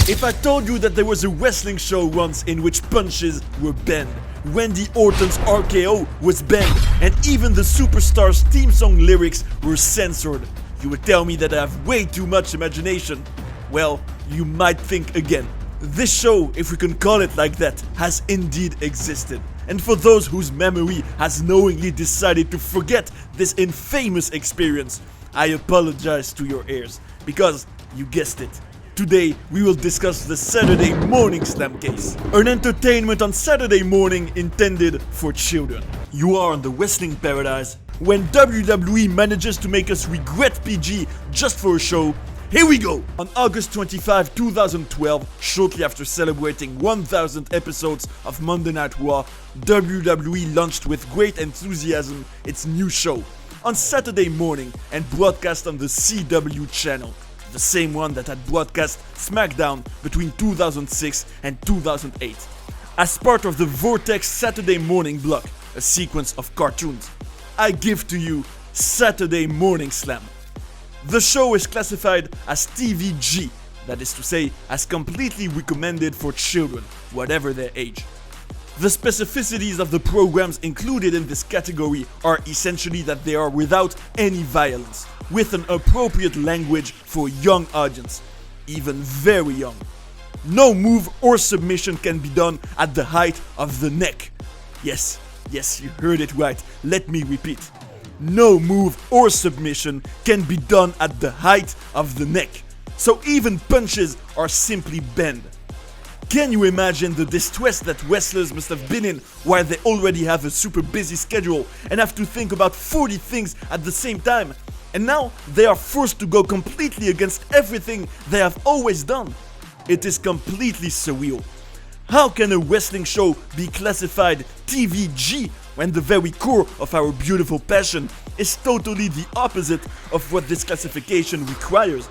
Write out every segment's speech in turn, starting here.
If I told you that there was a wrestling show once in which punches were banned, Randy Orton's RKO was banned, and even the superstar's theme song lyrics were censored, you would tell me that I have way too much imagination. Well, you might think again. This show, if we can call it like that, has indeed existed. And for those whose memory has knowingly decided to forget this infamous experience, I apologize to your ears, because you guessed it. Today, we will discuss the Saturday Morning Slam case, an entertainment on Saturday morning intended for children. You are on the Wrestling Paradise. When WWE manages to make us regret PG just for a show, here we go! On August 25, 2012, shortly after celebrating 1000 episodes of Monday Night Raw, WWE launched with great enthusiasm its new show on Saturday morning and broadcast on the CW channel, the same one that had broadcast SmackDown between 2006 and 2008. As part of the Vortex Saturday morning block, a sequence of cartoons, I give to you Saturday Morning Slam. The show is classified as TVG, that is to say, as completely recommended for children, whatever their age. The specificities of the programs included in this category are essentially that they are without any violence, with an appropriate language for a young audience, even very young. No move or submission can be done at the height of the neck. Yes, you heard it right, let me repeat. No move or submission can be done at the height of the neck, so even punches are simply banned. Can you imagine the distress that wrestlers must have been in while they already have a super busy schedule and have to think about 40 things at the same time? And now they are forced to go completely against everything they have always done. It is completely surreal. How can a wrestling show be classified TVG when the very core of our beautiful passion is totally the opposite of what this classification requires?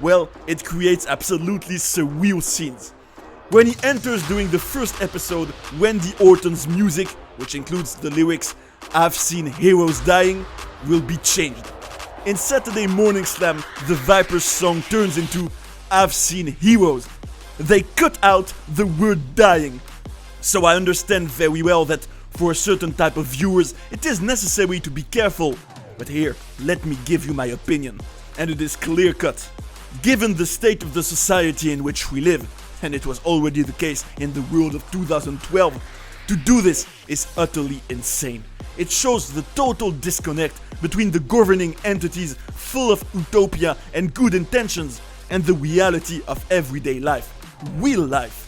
Well, it creates absolutely surreal scenes. When he enters during the first episode, Randy Orton's music, which includes the lyrics "I've seen heroes dying," will be changed. In Saturday Morning Slam, the Viper's song turns into "I've seen heroes." They cut out the word dying. So I understand very well that for a certain type of viewers, it is necessary to be careful. But here, let me give you my opinion. And it is clear cut. Given the state of the society in which we live, and it was already the case in the world of 2012, to do this is utterly insane. It shows the total disconnect between the governing entities full of utopia and good intentions and the reality of everyday life, real life.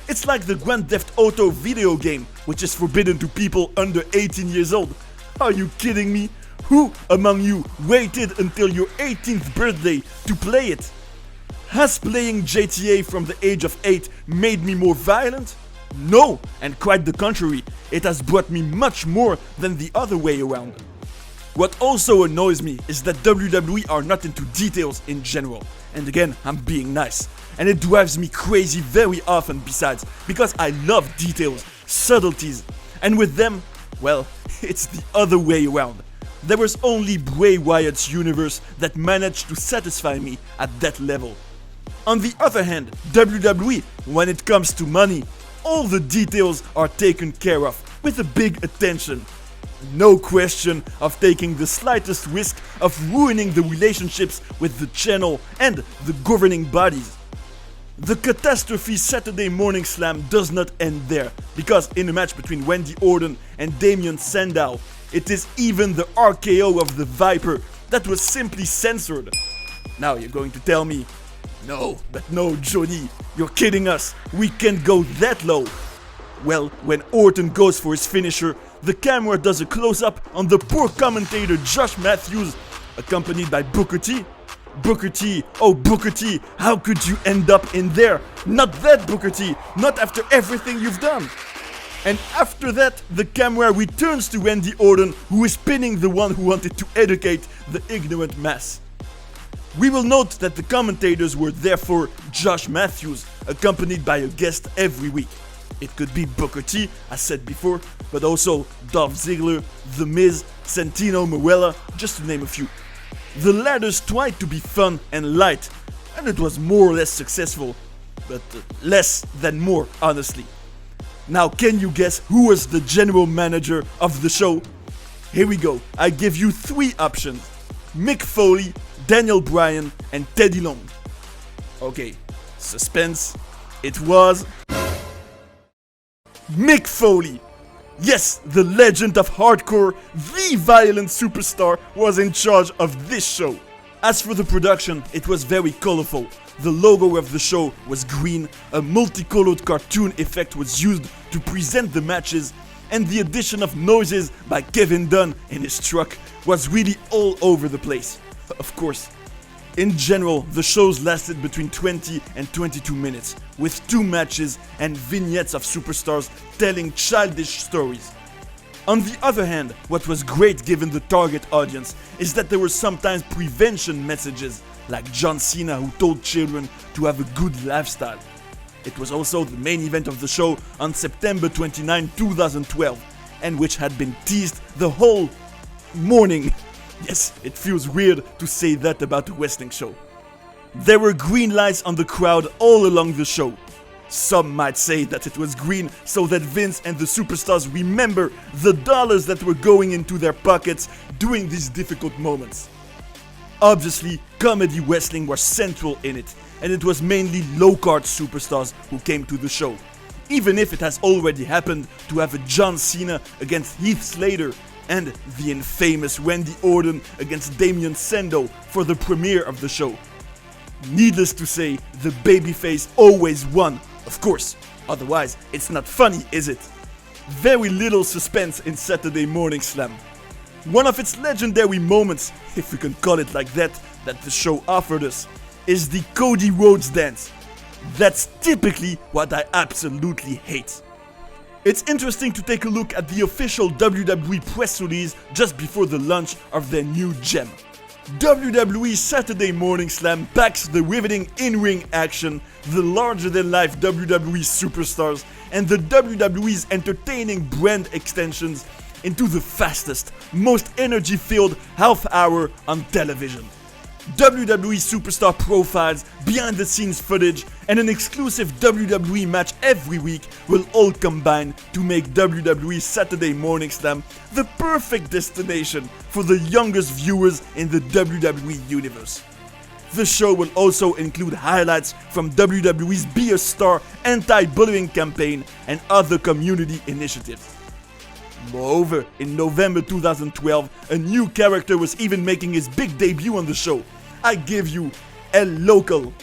It's like the Grand Theft Auto video game, which is forbidden to people under 18 years old. Are you kidding me? Who among you waited until your 18th birthday to play it? Has playing GTA from the age of 8 made me more violent? No, and quite the contrary, it has brought me much more than the other way around. What also annoys me is that WWE are not into details in general. And again, I'm being nice. And it drives me crazy very often besides, because I love details, subtleties. And with them, well, it's the other way around. There was only Bray Wyatt's universe that managed to satisfy me at that level. On the other hand, WWE, when it comes to money, all the details are taken care of with a big attention. No question of taking the slightest risk of ruining the relationships with the channel and the governing bodies. The catastrophe Saturday Morning Slam does not end there, because in a match between Randy Orton and Damien Sandow, it is even the RKO of the Viper that was simply censored. Now you're going to tell me, no, Johnny, you're kidding us, we can't go that low. Well, when Orton goes for his finisher, the camera does a close-up on the poor commentator Josh Matthews, accompanied by Booker T. Booker T, oh Booker T, how could you end up in there? Not that Booker T, not after everything you've done. And after that, the camera returns to Randy Orton, who is pinning the one who wanted to educate the ignorant mass. We will note that the commentators were therefore Josh Matthews, accompanied by a guest every week. It could be Booker T, as said before, but also Dolph Ziggler, The Miz, Santino Marella, just to name a few. The ladders tried to be fun and light, and it was more or less successful. but less than more, honestly. Now, can you guess who was the general manager of the show? Here we go. I give you 3 options: Mick Foley, Daniel Bryan, and Teddy Long. Okay, suspense. It was Mick Foley. Yes, the legend of hardcore, the violent superstar, was in charge of this show. As for the production, it was very colorful. The logo of the show was green, a multicolored cartoon effect was used to present the matches, and the addition of noises by Kevin Dunn in his truck was really all over the place. Of course. In general, the shows lasted between 20 and 22 minutes, with 2 matches and vignettes of superstars telling childish stories. On the other hand, what was great given the target audience is that there were sometimes prevention messages, like John Cena who told children to have a good lifestyle. It was also the main event of the show on September 29, 2012, and which had been teased the whole morning. Yes, it feels weird to say that about a wrestling show. There were green lights on the crowd all along the show. Some might say that it was green so that Vince and the superstars remember the dollars that were going into their pockets during these difficult moments. Obviously, comedy wrestling was central in it, and it was mainly low-card superstars who came to the show. Even if it has already happened to have a John Cena against Heath Slater and the infamous Randy Orton against Damien Sandow for the premiere of the show. Needless to say, the babyface always won, of course, otherwise it's not funny, is it? Very little suspense in Saturday Morning Slam. One of its legendary moments, if we can call it like that the show offered us, is the Cody Rhodes dance. That's typically what I absolutely hate. It's interesting to take a look at the official WWE press release just before the launch of their new gem. WWE Saturday Morning Slam packs the riveting in-ring action, the larger-than-life WWE superstars, and the WWE's entertaining brand extensions into the fastest, most energy-filled half hour on television. WWE superstar profiles, behind-the-scenes footage, and an exclusive WWE match every week will all combine to make WWE Saturday Morning Slam the perfect destination for the youngest viewers in the WWE universe. The show will also include highlights from WWE's Be a Star anti-bullying campaign and other community initiatives. Moreover, in November 2012, a new character was even making his big debut on the show. I give you El Local.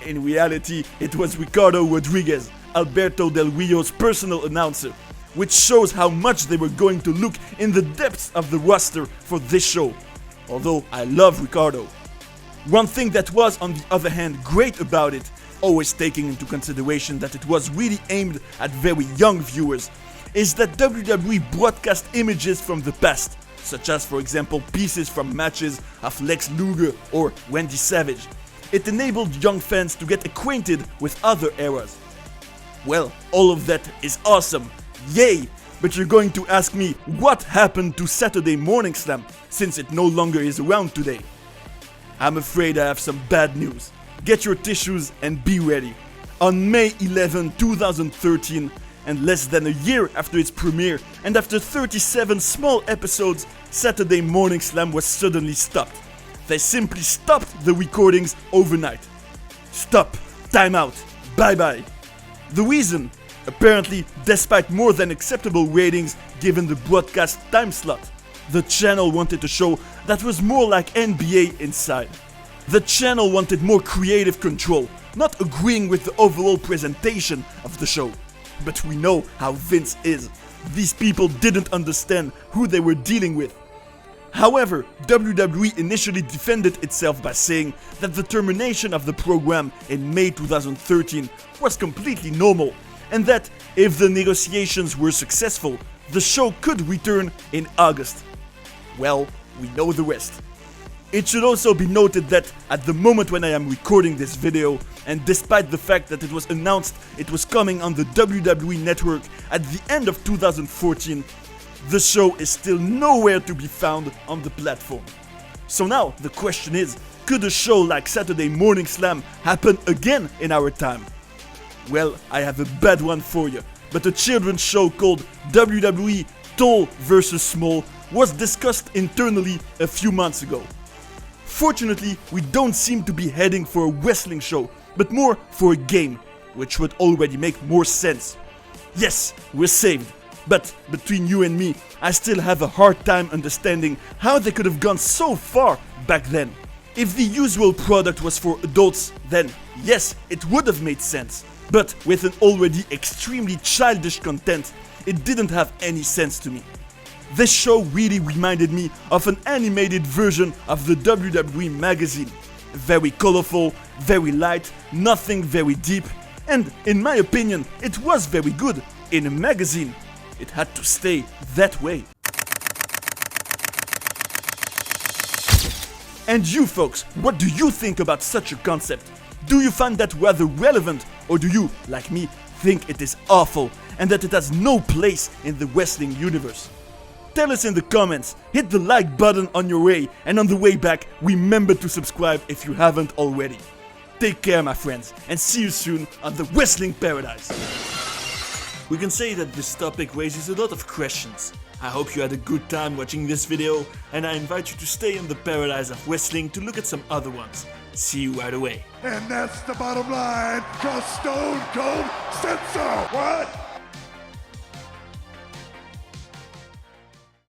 In reality, it was Ricardo Rodriguez, Alberto Del Rio's personal announcer, which shows how much they were going to look in the depths of the roster for this show. Although I love Ricardo. One thing that was, on the other hand, great about it, always taking into consideration that it was really aimed at very young viewers, is that WWE broadcast images from the past, such as, for example, pieces from matches of Lex Luger or Randy Savage. It enabled young fans to get acquainted with other eras. Well, all of that is awesome, yay! But you're going to ask me what happened to Saturday Morning Slam since it no longer is around today. I'm afraid I have some bad news. Get your tissues and be ready. On May 11, 2013, and less than a year after its premiere, and after 37 small episodes, Saturday Morning Slam was suddenly stopped. They simply stopped the recordings overnight. Stop, time out, bye bye. The reason? Apparently, despite more than acceptable ratings given the broadcast time slot, the channel wanted a show that was more like NBA Inside. The channel wanted more creative control, not agreeing with the overall presentation of the show. But we know how Vince is. These people didn't understand who they were dealing with. However, WWE initially defended itself by saying that the termination of the program in May 2013 was completely normal, and that if the negotiations were successful, the show could return in August. Well, we know the rest. It should also be noted that at the moment when I am recording this video, and despite the fact that it was announced it was coming on the WWE network at the end of 2014, the show is still nowhere to be found on the platform. So now the question is, could a show like Saturday Morning Slam happen again in our time? Well, I have a bad one for you, but a children's show called WWE Tall vs. Small was discussed internally a few months ago. Fortunately, we don't seem to be heading for a wrestling show, but more for a game, which would already make more sense. Yes, we're saved, but between you and me, I still have a hard time understanding how they could have gone so far back then. If the usual product was for adults, then yes, it would have made sense. But with an already extremely childish content, it didn't have any sense to me. This show really reminded me of an animated version of the WWE magazine. Very colorful, very light, nothing very deep, and in my opinion, it was very good in a magazine. It had to stay that way. And you folks, what do you think about such a concept? Do you find that rather relevant, or do you, like me, think it is awful and that it has no place in the wrestling universe? Tell us in the comments, hit the like button on your way, and on the way back, remember to subscribe if you haven't already. Take care, my friends, and see you soon on the Wrestling Paradise. We can say that this topic raises a lot of questions. I hope you had a good time watching this video, and I invite you to stay in the paradise of wrestling to look at some other ones. See you right away. And that's the bottom line, 'cause Stone Cold said so. What?